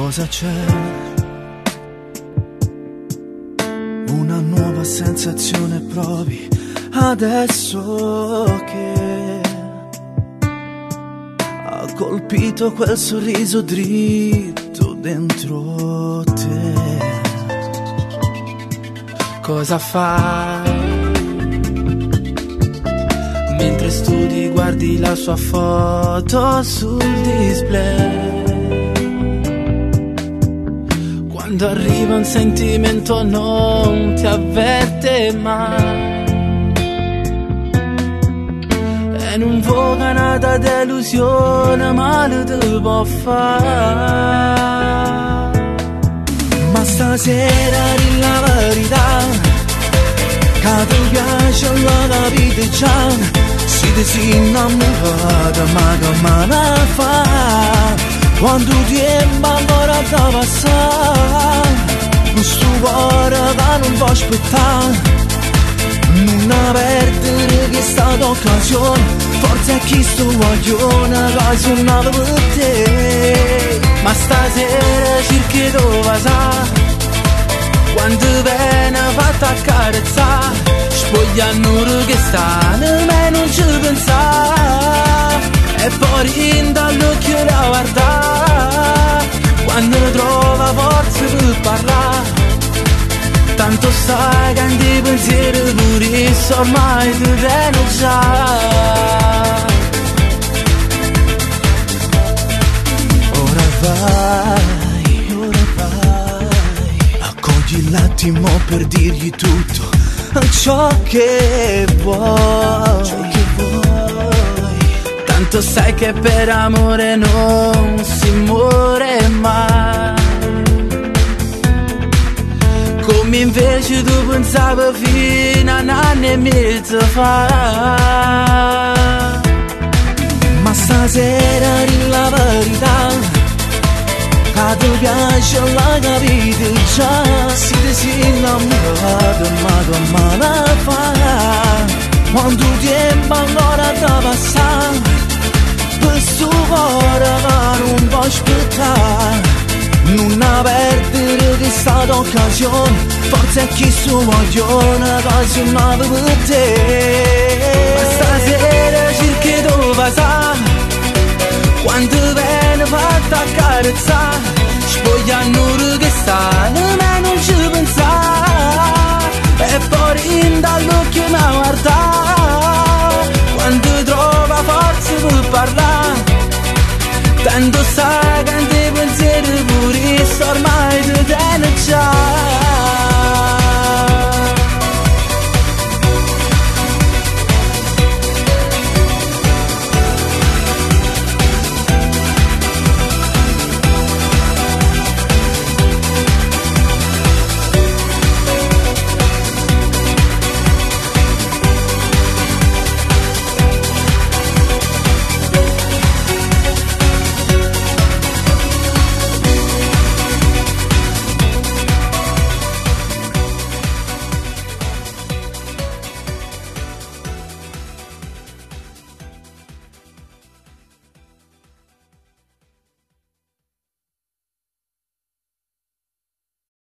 Cosa c'è? Una nuova sensazione provi adesso che ha colpito quel sorriso dritto dentro te. Cosa fai? Mentre studi guardi la sua foto sul display. Quando arriva un sentimento non ti avverte mai. E non voga nada delusione, male te può fare. Ma stasera di la verità, che ti piace la vita già. Si ti si innamorata ma che male fa. Quando tempo ancora da passare, questo cuore che non può aspettare. Non perdere questa occasione, forse è chi sto guaglione che suonava per te. Ma stasera cerchi dove sa, quando viene fatta accarezzare, spogliando che sta, me non ci pensare. E poi rinda all'occhio da guardare, quando trova forza per parlare. Tanto sai che in dei pensieri pure so ormai ti viene già. Ora vai, accogli l'attimo per dirgli tutto ciò che vuoi. Tanto sai che per amore non si muore mai. Come invece tu pensavi fino a un anno e mezzo fa. Ma stasera di la verità, che ti piace la capite già. Si ti si innamorato ma che male fa. Quando tempo ancora da passare, questo cuore che non può aspettare. Non perdere questa occasione, forse è chi sto guaglione che suonava per te. Ma stasera cerchi dove sa, quando viene fatta accarezzare, spogliando che sta, ma non ci pensare. E poi rinda all'occhio mi guardare, quando trova forza per parlare. Tanto sai